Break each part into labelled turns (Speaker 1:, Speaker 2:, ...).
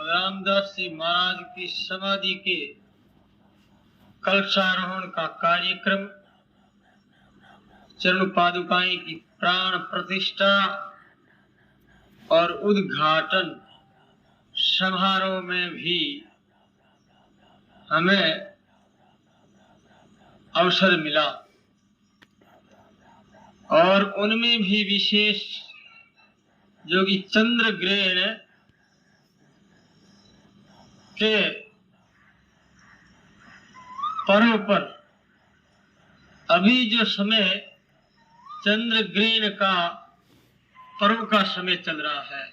Speaker 1: रामदास जी महाराज की समाधि के कलशारोहण का कार्यक्रम, चरण पादुकाएं की प्राण प्रतिष्ठा और उद्घाटन समारोह में भी हमें अवसर मिला और उनमें भी विशेष जो कि चंद्र ग्रहण के पर्व पर अभी जो समय चंद्र ग्रहण का पर्व का समय चल रहा है,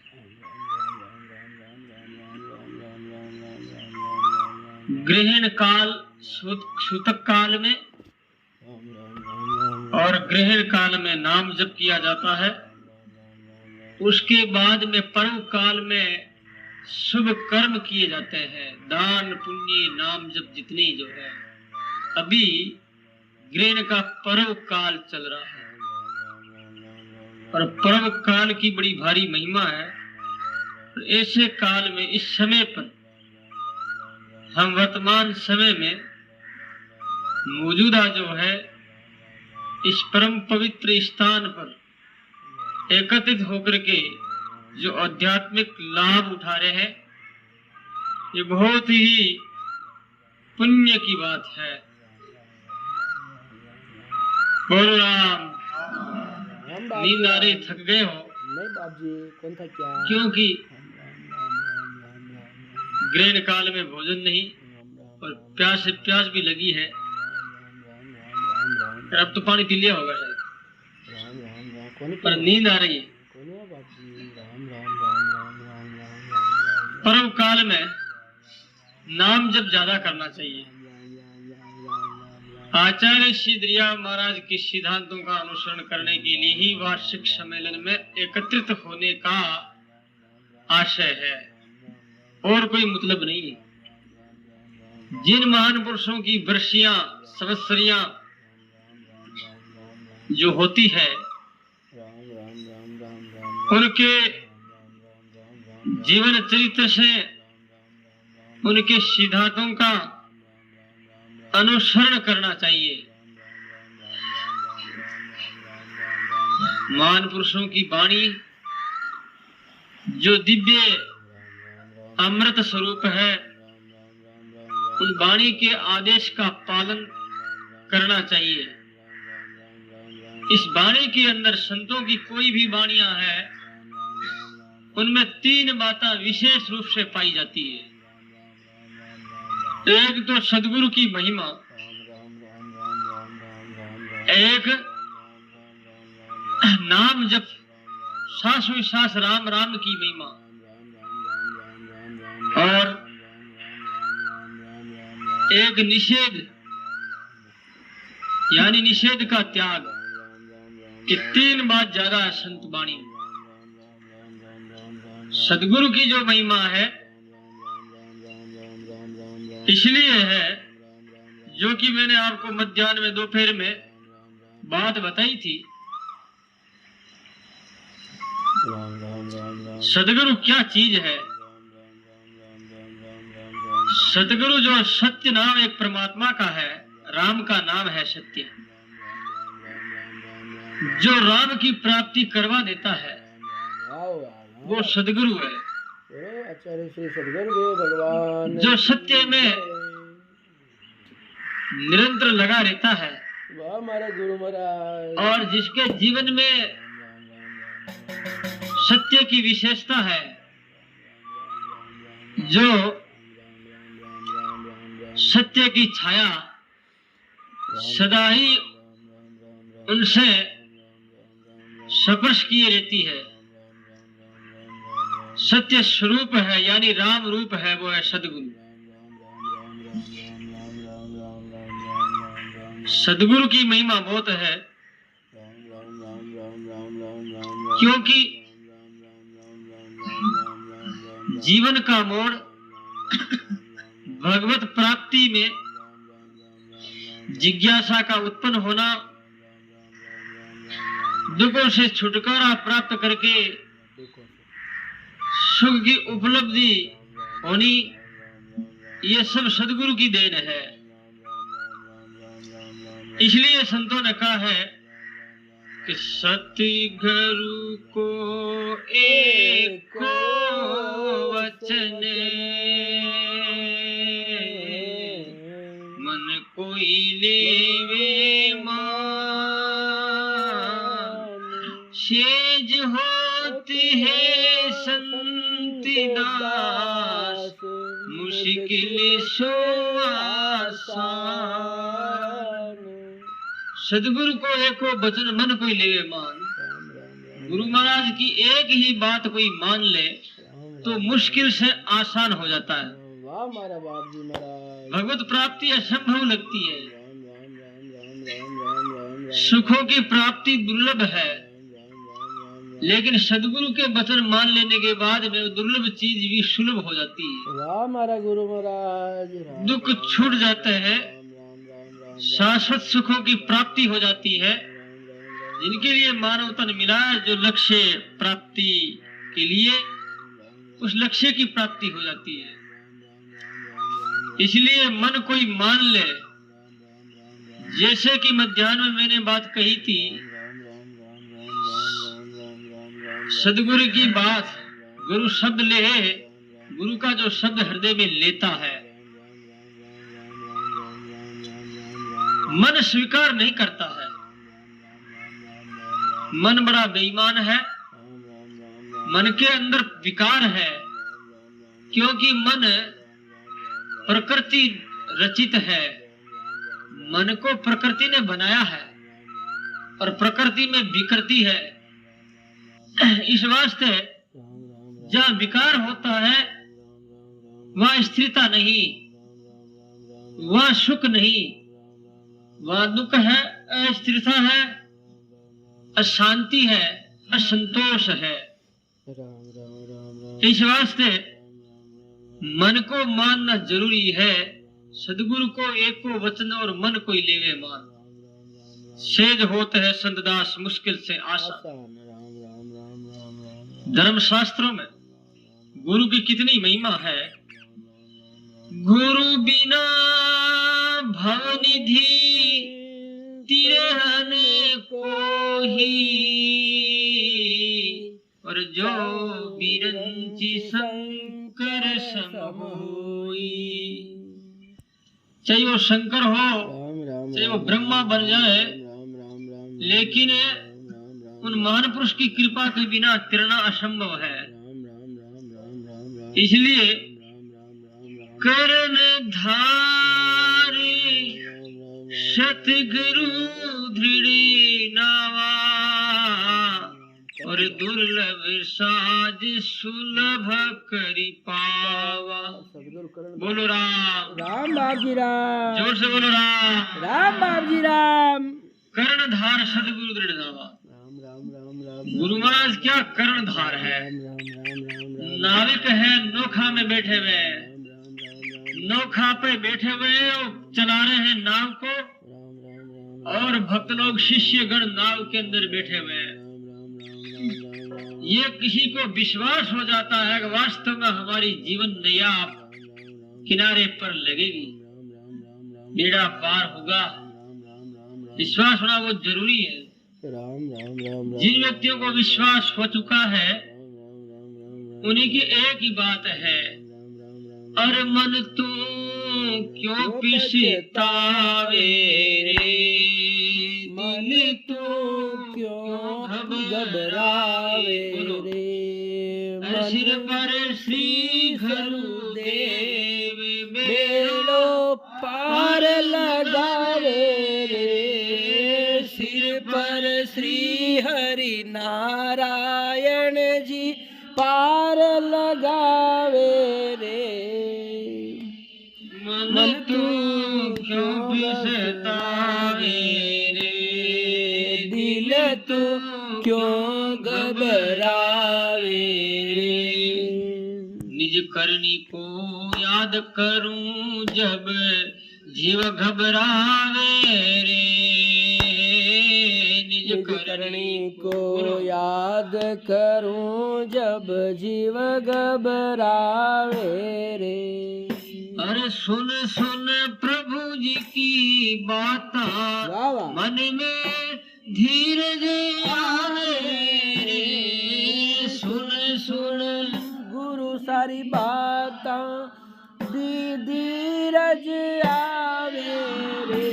Speaker 1: ग्रहण काल सूतक काल में और ग्रहण काल में नाम जप किया जाता है। उसके बाद में पर्व काल में शुभ कर्म किए जाते हैं, दान पुण्य नाम जप जितने जो है। अभी ग्रहण का पर्व काल चल रहा है और पर्व काल की बड़ी भारी महिमा है। ऐसे काल में इस समय पर हम वर्तमान समय में मौजूदा जो है इस परम पवित्र स्थान पर एकत्रित होकर के जो आध्यात्मिक लाभ उठा रहे हैं, ये बहुत ही पुण्य की बात है। बोलो राम। नींद आ रही, थक गए हो?
Speaker 2: नहीं बाप जी, कौन था क्या?
Speaker 1: क्योंकि ग्रहण काल में भोजन नहीं और प्यास भी लगी है। अब तो पानी पी लिया होगा शायद, पर नींद आ रही है। पर्व काल में नाम जप ज्यादा करना चाहिए। आचार्य श्री दरिया महाराज के सिद्धांतों का अनुसरण करने के लिए ही वार्षिक सम्मेलन में एकत्रित होने का आशय है, और कोई मतलब नहीं है। जिन महान पुरुषों की वर्षियां संवत्सरियां जो होती है, उनके जीवन चरित्र से उनके सिद्धांतों का अनुसरण करना चाहिए। महान पुरुषों की वाणी जो दिव्य अमृत स्वरूप है, उन वाणी के आदेश का पालन करना चाहिए। इस वाणी के अंदर संतों की कोई भी वाणियां हैं, उनमें 3 बातें विशेष रूप से पाई जाती है। एक तो सदगुरु की महिमा, एक नाम जप श्वास राम राम की महिमा, और एक निषेध यानी निषेध का त्याग। कि 3 बात ज्यादा है संत वाणी। सदगुरु की जो महिमा है इसलिए है, जो कि मैंने आपको मध्याह्न में दोपहर में बात बताई थी। सदगुरु क्या चीज है? सदगुरु जो सत्य नाम एक परमात्मा का है, राम का नाम है सत्य, जो राम की प्राप्ति करवा देता है, वो सदगुरु है।
Speaker 2: आचार्य श्री सदगुरुदेव भगवान
Speaker 1: जो सत्य में निरंतर लगा रहता है,
Speaker 2: वाह हमारे गुरु महाराज,
Speaker 1: और जिसके जीवन में सत्य की विशेषता है, जो सत्य की छाया सदा ही उनसे स्पर्श किए रहती है, सत्य स्वरूप है यानी राम रूप है, वो है सदगुरु। सदगुरु की महिमा बहुत है, क्योंकि जीवन का मोड़ भगवत प्राप्ति में जिज्ञासा का उत्पन्न होना, दुखों से छुटकारा प्राप्त करके सुख की उपलब्धि होनी, ये सब सदगुरु की देन है। इसलिए संतों ने कहा है कि सतगुरु को एको वचन मन कोई लेवे मान, सेज होती है संत दास, मुश्किल सो आसान। सदगुरु को एको वचन मन कोई लेवे मान। गुरु महाराज की एक ही बात कोई मान ले तो मुश्किल से आसान हो जाता है।
Speaker 2: वाह मारा बाप जी महाराज।
Speaker 1: भगवत प्राप्ति असंभव लगती है, सुखों की प्राप्ति दुर्लभ है, लेकिन सदगुरु के वचन मान लेने के बाद में दुर्लभ चीज भी सुलभ हो जाती है।
Speaker 2: वाह मारा गुरु महाराज।
Speaker 1: दुख छूट जाते हैं, शाश्वत सुखों की प्राप्ति हो जाती है। जिनके लिए मानव तन मिला है, जो लक्ष्य प्राप्ति के लिए, उस लक्ष्य की प्राप्ति हो जाती है। इसलिए मन कोई मान ले, जैसे कि मध्याह्न में मैंने बात कही थी, सदगुरु की बात, गुरु शब्द ले, गुरु का जो शब्द हृदय में लेता है, मन स्वीकार नहीं करता है। मन बड़ा बेईमान है, मन के अंदर विकार है, क्योंकि मन प्रकृति रचित है। मन को प्रकृति ने बनाया है और प्रकृति में विकृति है। इस वास्ते जहाँ विकार होता है वहाँ स्थिरता नहीं, वहाँ सुख नहीं, वहाँ दुख है, अस्थिरता है, अशांति है, असंतोष है। इस वास्ते मन को मानना जरूरी है। सदगुरु को एको वचन और मन कोई लेवे मान, सेज होते है संतदास, मुश्किल से आसान। धर्म शास्त्रों में गुरु की कितनी महिमा है। गुरु बिना भवनिधि तिरहन को ही, और जो बिरंची शंकर सम होई। चाहे वो शंकर हो, चाहे वो ब्रह्मा बन जाए, लेकिन उन महान पुरुष की कृपा के बिना तिरना असंभव है। इसलिए करण धारी सतगुरु दृढ़ नावा, और दुर्लभ साज सुलभ करी पावा। बोलो राम।
Speaker 2: राम बाप जी राम।
Speaker 1: जोर से बोलो राम।
Speaker 2: राम बाप जी राम।
Speaker 1: कर्णधार सदगुरु दृढ़ नावा। गुरु महाराज क्या कर्णधार है। नाविक है, नौखा में बैठे हुए, नौखा पे बैठे हुए चला रहे हैं नाव को, और भक्त लोग शिष्य गण नाव के अंदर बैठे हुए हैं। ये किसी को विश्वास हो जाता है कि वास्तव में हमारी जीवन नैया किनारे पर लगेगी, बेड़ा पार होगा। विश्वास होना वो जरूरी है। जिन व्यक्तियों को विश्वास हो चुका है, उन्हीं की एक ही बात है, अरे मन तू क्यों पछतावे रे, दिल तू क्यों घबरावे रे। सिर पर श्री गुरुदेव बेड़ो पार लगावे रे, सिर पर श्री हरि नारायण जी पार लगावे रे। मन तू क्यों पछतावे रे, दिल तू क्यों घबरावे रे। निज करनी को याद करूं जब जीव घबरावे रे, निज करनी
Speaker 2: को याद करूं जब जीव घबरावे
Speaker 1: अरे सुन सुन प्रभु जी की बात,
Speaker 2: वाह वाह
Speaker 1: मन में धीरज आवे रे। सुन सुन
Speaker 2: गुरु सारी बातां दी धीरज आवे रे।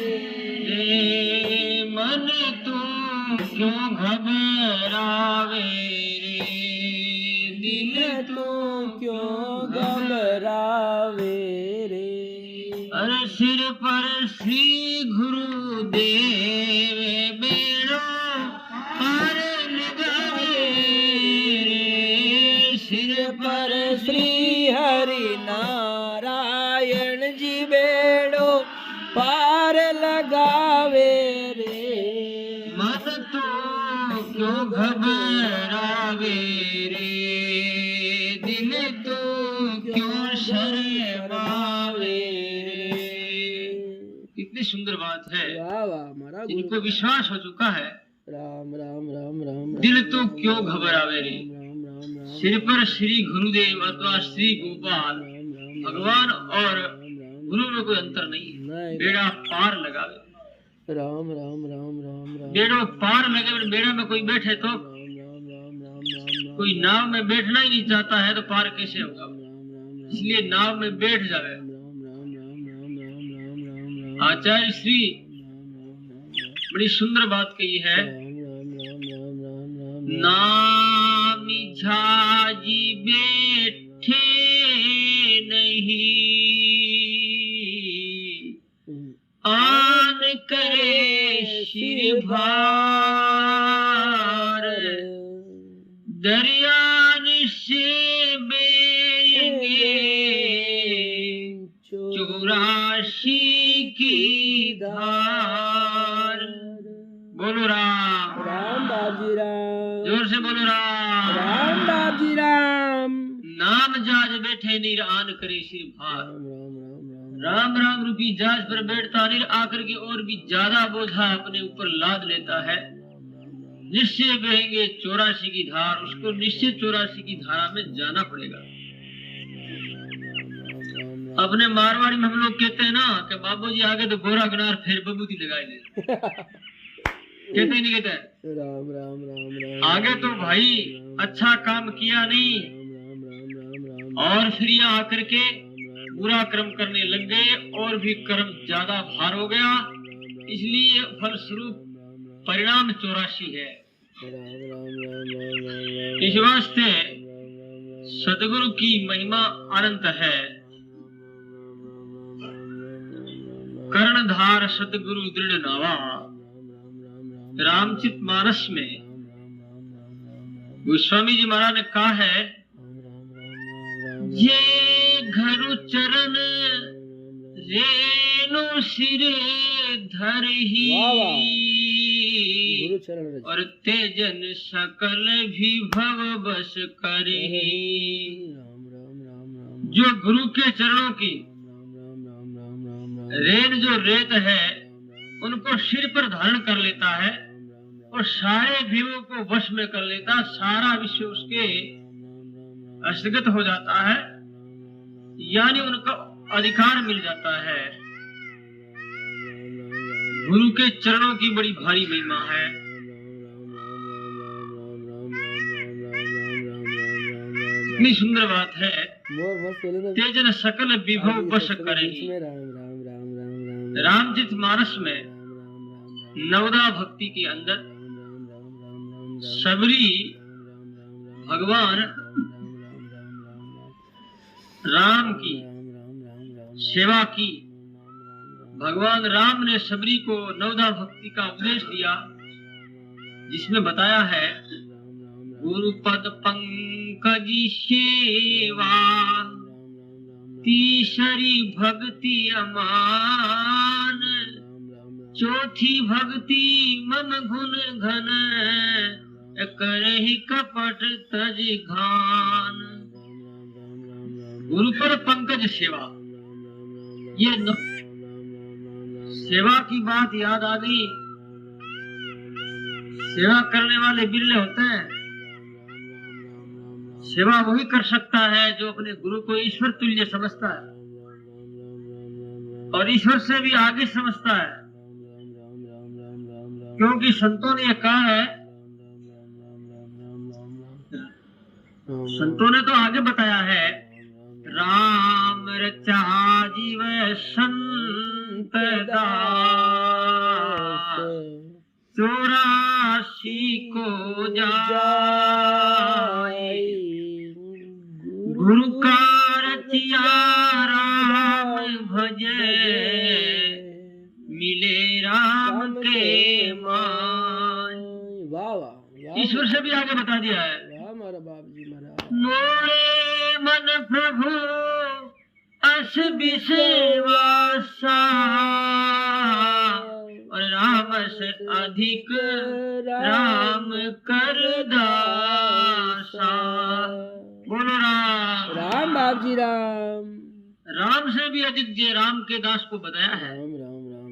Speaker 1: मन तू क्यों घबरावे रे, दिल
Speaker 2: तू क्यों घबरावे रे।
Speaker 1: अरे सिर पर श्री गुरु देव बेड़ो पार लगावे रे। सिर
Speaker 2: पर श्री हरि नारायण जी बेड़ो पार लगावे रे।
Speaker 1: मन तो क्यों घबरावे रे, दिल तो क्यों शर्मावे रे। कितनी सुंदर बात है।
Speaker 2: वाह वाह हमारा गुरु।
Speaker 1: इनको विश्वास हो चुका है,
Speaker 2: राम राम राम राम
Speaker 1: दिल तो क्यों घबरावे रे।
Speaker 2: राम राम राम
Speaker 1: सिर पर श्री गुरुदेव अथवा श्री गोपाल भगवान और गुरु में कोई अंतर नहीं है।
Speaker 2: नहीं।
Speaker 1: बेड़ा पार लगावे,
Speaker 2: राम राम राम राम राम
Speaker 1: बेड़ो पार लगे। बेड़ा में कोई बैठे तो, कोई नाव में बैठना ही नहीं चाहता है तो पार कैसे होगा। इसलिए नाव में बैठ जावे। आचार्य श्री बड़ी सुंदर बात कही है। नाम झाजी बैठे नहीं, आन करे शिर भार। दरियान से बेंगे 84 की धार। बोलो राम
Speaker 2: राम बाबजी राम।
Speaker 1: जोर से बोलो राम
Speaker 2: राम बाबजी राम।
Speaker 1: नाम जाज बैठे नीर आन करे सिर भार। राम राम रूपी जहाज पर बैठता नीर आकर के और भी ज्यादा बोझा अपने ऊपर लाद लेता है। निश्चय बहेंगे 84 की धार। उसको निश्चित 84 की धारा में जाना पड़ेगा। अपने मारवाड़ी में हम लोग कहते हैं ना कि बाबूजी आगे तो गोरा गनार फिर बबूती लगाए ले। कहते ही नहीं कहते हैं?
Speaker 2: राम राम राम राम।
Speaker 1: आगे तो भाई अच्छा काम किया नहीं और फिर यहाँ आकर के बुरा कर्म करने लग गए और भी कर्म ज्यादा भार हो गया। इसलिए फलस्वरूप परिणाम 84 है। इस वास्ते सदगुरु की महिमा अनंत है। कर्णधार सदगुरु दृढ़ नावा। रामचित मानस में गोस्वामी जी महाराज ने कहा है, ये घरु चरण रेणु सिरे धरही और तेजन सकल भी भव बस करही। जो गुरु के चरणों की रेत जो रेत है उनको सिर पर धारण कर लेता है और सारे भीवों को वश में कर लेता। सारा विश्व उसके हस्तगत हो जाता है, यानी उनका अधिकार मिल जाता है। गुरु के चरणों की बड़ी भारी महिमा है। इतनी सुंदर बात है। तेजन सकल विभव बस करेगी। रामचित मानस में नवदा भक्ति के अंदर सबरी भगवान राम की सेवा की। भगवान राम ने सबरी को नवदा भक्ति का उपदेश दिया, जिसमें बताया है गुरु पद पंकज सेवा तीसरी भक्ति अमान। चौथी भक्ति मम गुण घन करहि कपट तज घान। गुरु पर पंकज सेवा, ये सेवा की बात याद आ गई। सेवा करने वाले बिरले होते हैं। सेवा वही कर सकता है जो अपने गुरु को ईश्वर तुल्य समझता है। और ईश्वर से भी आगे समझता है, क्योंकि संतों ने ये कहा है, संतों ने तो आगे बताया है, राम रचा जीव संत दास, 84 को जाए, गुरु का रचिया राम भजे, मिले राम के मान।
Speaker 2: वाह वाह,
Speaker 1: ईश्वर से भी आगे बता दिया है,
Speaker 2: वाह हमारा बाप जी महाराज।
Speaker 1: मोरे मन प्रभु अस विसेवासा, और राम से अधिक राम कर दासा। बोलो राम।
Speaker 2: राम बाप जी राम।
Speaker 1: राम से भी अधिक जे राम के दास को बताया है।
Speaker 2: राम राम राम।